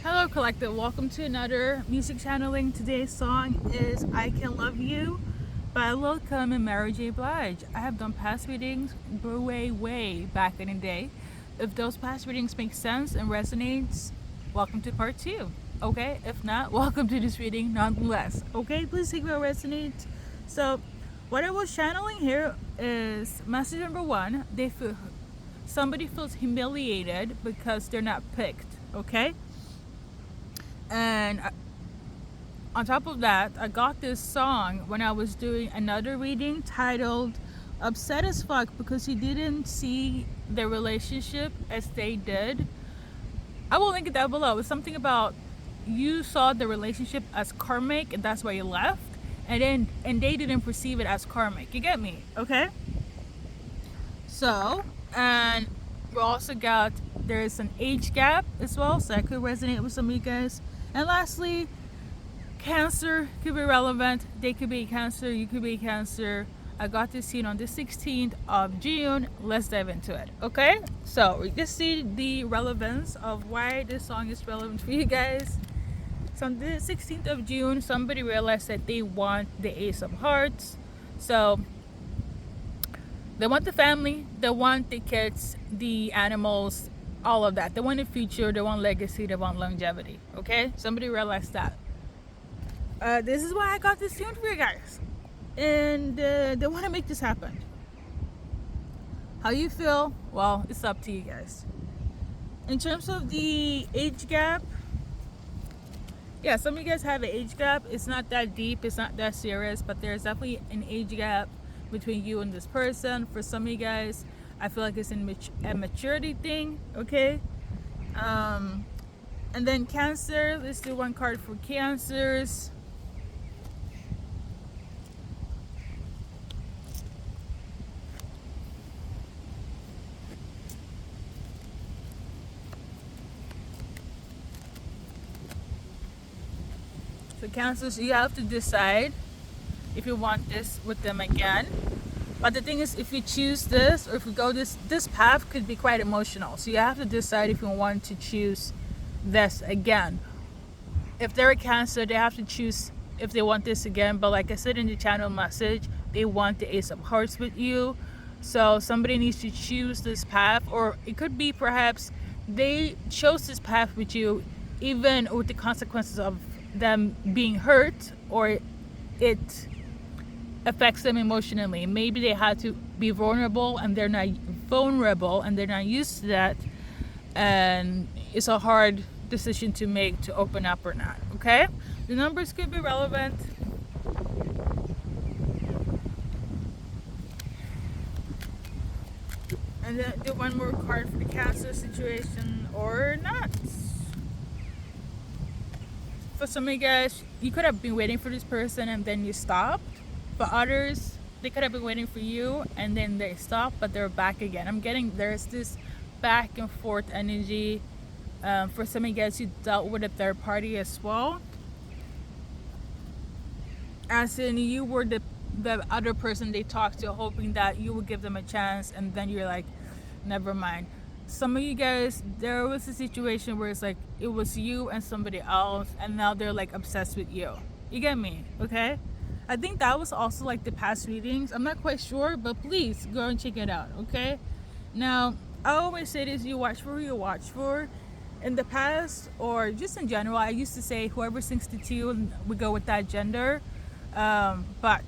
Hello Collective, welcome to another music channeling. Today's song is I Can Love You by Lil Kim and Mary J. Blige. I have done past readings way back in the day. If those past readings make sense and resonates, welcome to part 2. Okay, if not, welcome to this reading nonetheless. Okay, please take what resonates. So, what I was channeling here is message number 1. Somebody feels humiliated because they're not picked. Okay. And on top of that, I got this song when I was doing another reading titled Upset as Fuck because he didn't see the relationship as they did. I will link it down below. It's something about you saw the relationship as karmic and that's why you left, and they didn't perceive it as karmic. You get me? Okay? So, and we also got there's an age gap as well, so that could resonate with some of you guys. And lastly, Cancer could be relevant. They could be Cancer, you could be Cancer. I got this scene on the 16th of June. Let's dive into it. Okay? So we just see the relevance of why this song is relevant for you guys. So on the 16th of June, somebody realized that they want the Ace of Hearts. So they want the family, they want the kids, the animals, all of that. They want a future, they want legacy, they want longevity. Okay? Somebody realized that. This is why I got this tune for you guys. And they want to make this happen. How you feel? Well, it's up to you guys. In terms of the age gap, yeah, some of you guys have an age gap. It's not that deep, it's not that serious, but there's definitely an age gap between you and this person. For some of you guys, I feel like it's a maturity thing, okay? And then Cancer, let's do one card for Cancers. So Cancers, you have to decide if you want this with them again. But the thing is, if you choose this or if you go this path could be quite emotional. So you have to decide if you want to choose this again. If they're a Cancer, they have to choose if they want this again. But like I said in the channel message, they want the Ace of Hearts with you. So somebody needs to choose this path, or it could be perhaps they chose this path with you even with the consequences of them being hurt, or it affects them emotionally. Maybe they had to be vulnerable and they're not used to that, and it's a hard decision to make to open up or not. Okay, the numbers could be relevant. And then do one more card for the Cancer situation or not. For some of you guys, you could have been waiting for this person and then you stopped. For others, they could have been waiting for you and then they stopped, but they're back again. I'm getting there's this back and forth energy. For some of you guys, you dealt with a third party as well. As in, you were the other person they talked to, hoping that you would give them a chance, and then you're like, never mind. Some of you guys, there was a situation where it's like it was you and somebody else, and now they're like obsessed with you. You get me? Okay? I think that was also like the past readings. I'm not quite sure, but please go and check it out. Okay? Now, I always say this: you watch for who you watch for. In the past, or just in general, I used to say whoever sings the tune, we go with that gender. But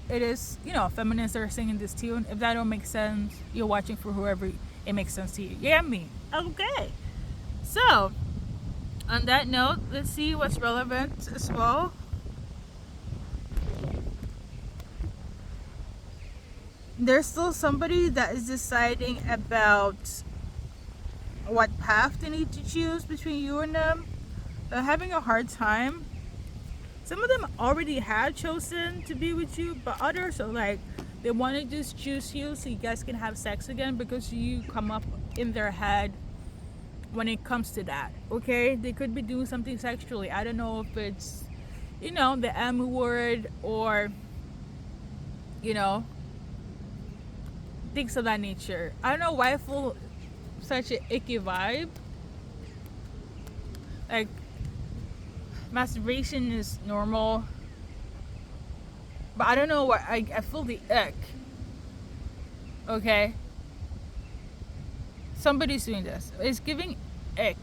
it is, feminists are singing this tune. If that don't make sense, you're watching for whoever it makes sense to you. You get me? Okay. So, on that note, let's see what's relevant as well. There's still somebody that is deciding about what path they need to choose between you and them. They're having a hard time. Some of them already had chosen to be with you, but others are like, they want to just choose you so you guys can have sex again because you come up in their head when it comes to that. Okay? They could be doing something sexually. I don't know if it's, the M word or, things of that nature. I don't know why I feel such an icky vibe. Like, masturbation is normal, but I don't know what I feel the ick. Okay, somebody's doing this. It's giving ick.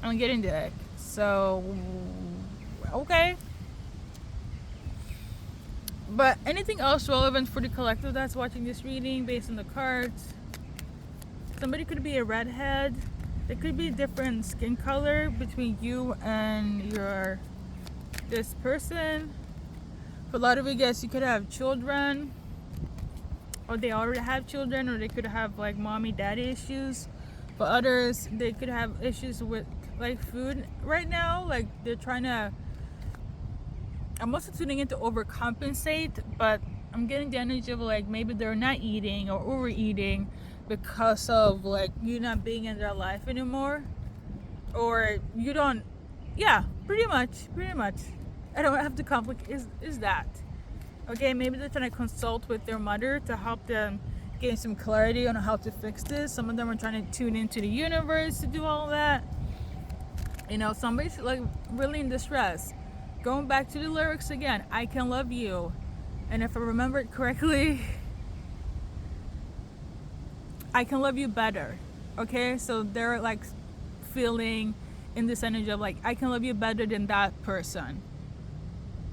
I'm getting the ick. So okay. But anything else relevant for the collective that's watching this reading based on the cards? Somebody could be a redhead. There could be different skin color between you and this person. For a lot of you guys, you could have children, or they already have children, or they could have like mommy daddy issues. For others, they could have issues with like food right now. Like they're trying to, I'm also tuning in to overcompensate, but I'm getting the energy of like maybe they're not eating or overeating because of like you not being in their life anymore, or you don't. Yeah, pretty much. I don't have to complicate. Is that okay? Maybe they're trying to consult with their mother to help them gain some clarity on how to fix this. Some of them are trying to tune into the universe to do all that. You know, somebody's like really in distress. Going back to the lyrics again, I can love you. And if I remember it correctly, I can love you better. Okay? So they're like feeling in this energy of like, I can love you better than that person.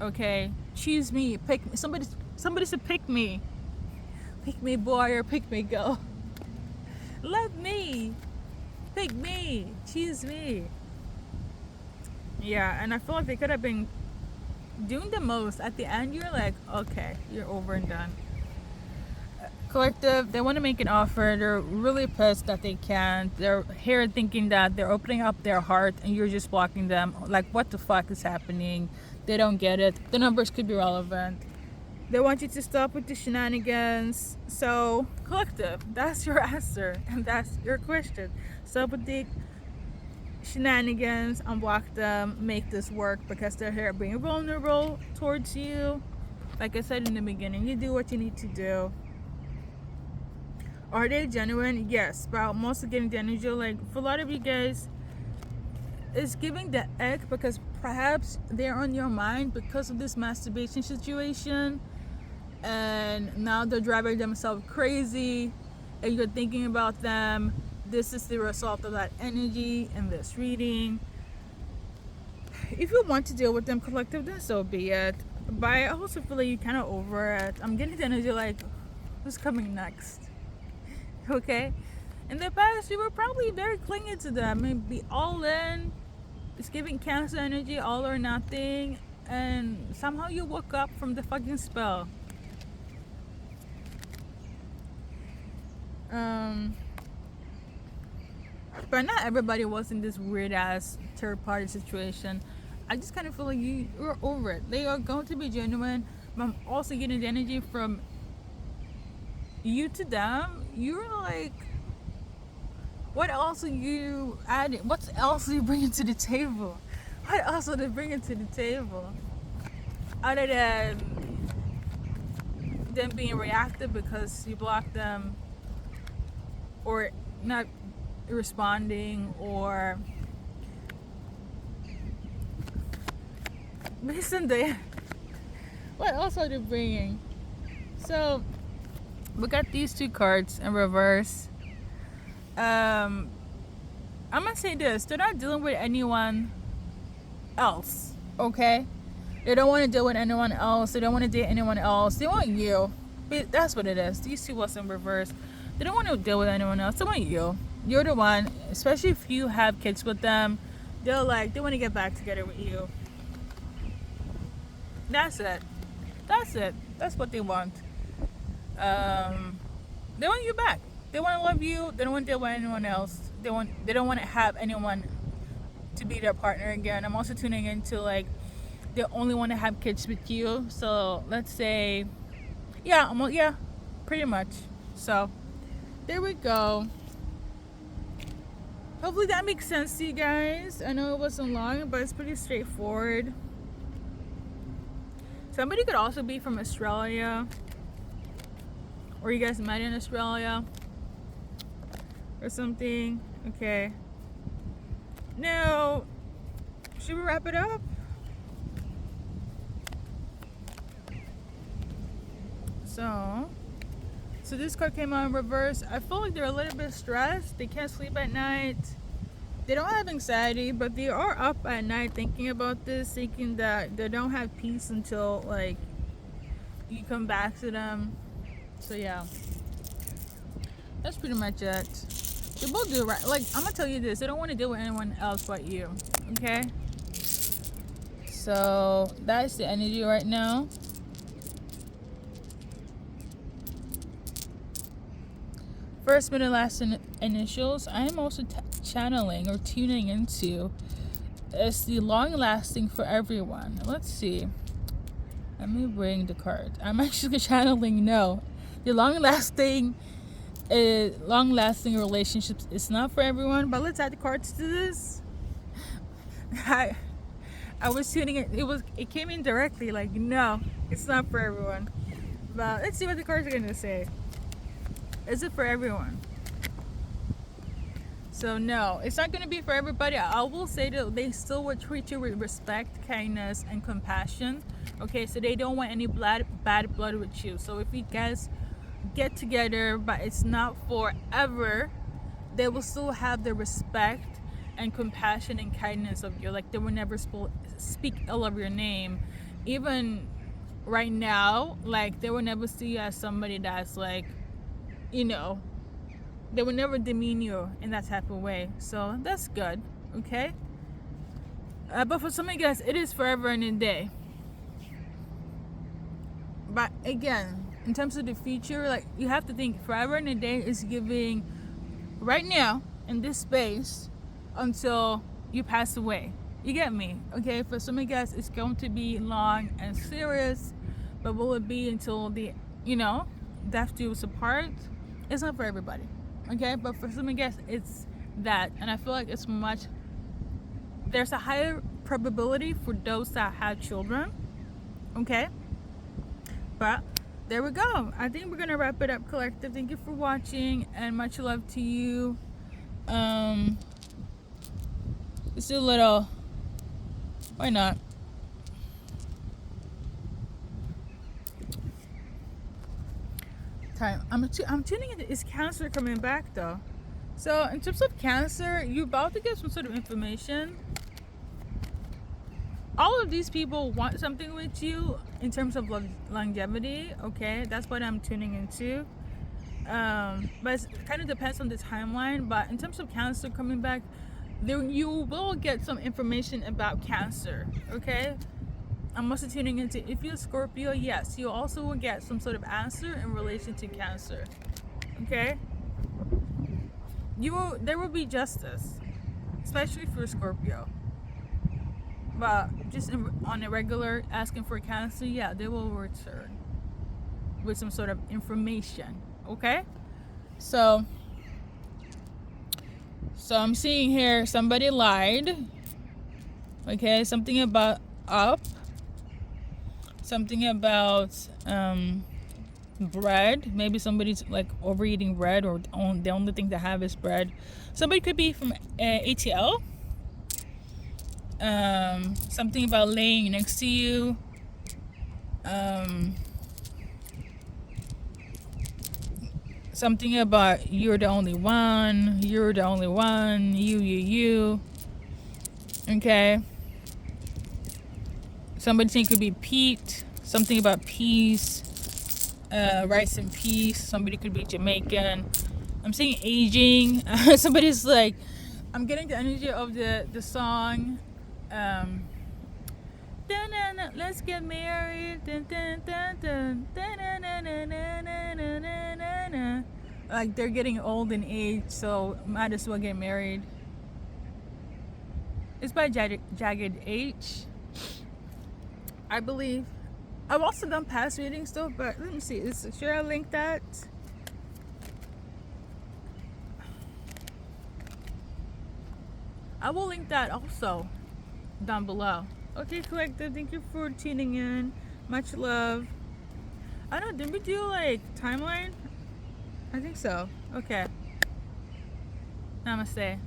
Okay? Choose me. Pick me. Somebody should pick me. Pick me, boy, or pick me, girl. Love me. Pick me. Choose me. Yeah, and I feel like they could have been doing the most. At the end, you're like, okay, you're over and done. Collective, they want to make an offer. They're really pissed that they can't. They're here thinking that they're opening up their heart and you're just blocking them. Like, what the fuck is happening? They don't get it. The numbers could be relevant. They want you to stop with the shenanigans. So, collective, that's your answer. And that's your question. Stop with the shenanigans, unblock them, make this work, because they're here being vulnerable towards you. Like I said in the beginning, you do what you need to do. Are they genuine? Yes, but I'm also getting the energy like for a lot of you guys, it's giving the ick because perhaps they're on your mind because of this masturbation situation, and now they're driving themselves crazy and you're thinking about them. This is the result of that energy in this reading. If you want to deal with them collective, then so be it. But I also feel like you're kind of over it. I'm getting the energy like, who's coming next? Okay? In the past, you were probably very clingy to them. Maybe all in. It's giving Cancer energy, all or nothing. And somehow you woke up from the fucking spell. But not everybody was in this weird ass third party situation. I just kind of feel like you're over it. They are going to be genuine, but I'm also getting the energy from you to them. You're like, what else are you adding? What else are you bringing to the table? What else are they bringing to the table? Other than them being reactive because you blocked them, or not responding, or listen to what else are they bringing? So we got these two cards in reverse. I'm gonna say this: they're not dealing with anyone else. Okay, they don't want to deal with anyone else. They don't want to date anyone else. They want you. That's what it is. These two was in reverse. They don't want to deal with anyone else. They want you. You're the one, especially if you have kids with them. They want to get back together with you. That's it. That's what they want. They want you back. They want to love you. They don't want to deal with anyone else. They don't want to have anyone to be their partner again. I'm also tuning into like they only want to have kids with you. So let's say, yeah, pretty much. So there we go. Hopefully that makes sense to you guys. I know it wasn't long, but it's pretty straightforward. Somebody could also be from Australia, or you guys met in Australia or something. Okay. Now, should we wrap it up? So this card came out in reverse. I feel like they're a little bit stressed. They can't sleep at night. They don't have anxiety, but they are up at night thinking about this, thinking that they don't have peace until like you come back to them. So yeah, that's pretty much it. They both do right. Like, I'm gonna tell you this: they don't want to deal with anyone else but you. Okay. So that's the energy right now. First, middle, last initials. I am also channeling or tuning into is the long-lasting for everyone. Let's see. Let me bring the card. I'm actually channeling no. The long-lasting relationships is not for everyone. But let's add the cards to this. I was tuning it. It came in directly. Like, no, it's not for everyone. But let's see what the cards are gonna say. Is it for everyone? So no, it's not going to be for everybody. I will say that they still will treat you with respect, kindness, and compassion. Okay, so they don't want any bad blood with you. So if you guys get together, but it's not forever, they will still have the respect and compassion and kindness of you. Like, they will never speak ill of your name. Even right now, like, they will never see you as somebody that's like, you know, they will never demean you in that type of way. So that's good. Okay. But for some of you guys, it is forever and a day. But again, in terms of the future, like, you have to think forever and a day is giving right now in this space until you pass away. You get me? Okay. For some of you guys, it's going to be long and serious, but will it be until the, death do us apart? It's not for everybody, okay? But for some of you guys, it's that. And I feel like there's a higher probability for those that have children, okay? But there we go. I think we're going to wrap it up, collective. Thank you for watching, and much love to you. Let's do a little, why not? I'm tuning into, is Cancer coming back though? So in terms of Cancer, you're about to get some sort of information. All of these people want something with you in terms of longevity. Okay, that's what I'm tuning into. But it kind of depends on the timeline. But in terms of Cancer coming back, you will get some information about Cancer. Okay. I'm also tuning into, if you're Scorpio, yes, you also will get some sort of answer in relation to Cancer. Okay? There will be justice, especially for Scorpio. But just on a regular asking for Cancer, yeah, they will return with some sort of information. Okay? So I'm seeing here somebody lied. Okay, something about up. Something about bread. Maybe somebody's like overeating bread, or the only thing they have is bread. Somebody could be from ATL. Something about laying next to you. Something about you're the only one. You're the only one. You. Okay. Somebody think it could be Pete. Something about peace. Rice and peace. Somebody could be Jamaican. I'm seeing aging. Somebody's like, I'm getting the energy of the song. Let's get married. Like, they're getting old in age, so might as well get married. It's by Jagged H, I believe. I've also done past readings though, but let me see. Should I link that? I will link that also down below. Okay, collective, thank you for tuning in. Much love. I don't know, did we do like timeline? I think so. Okay. Namaste.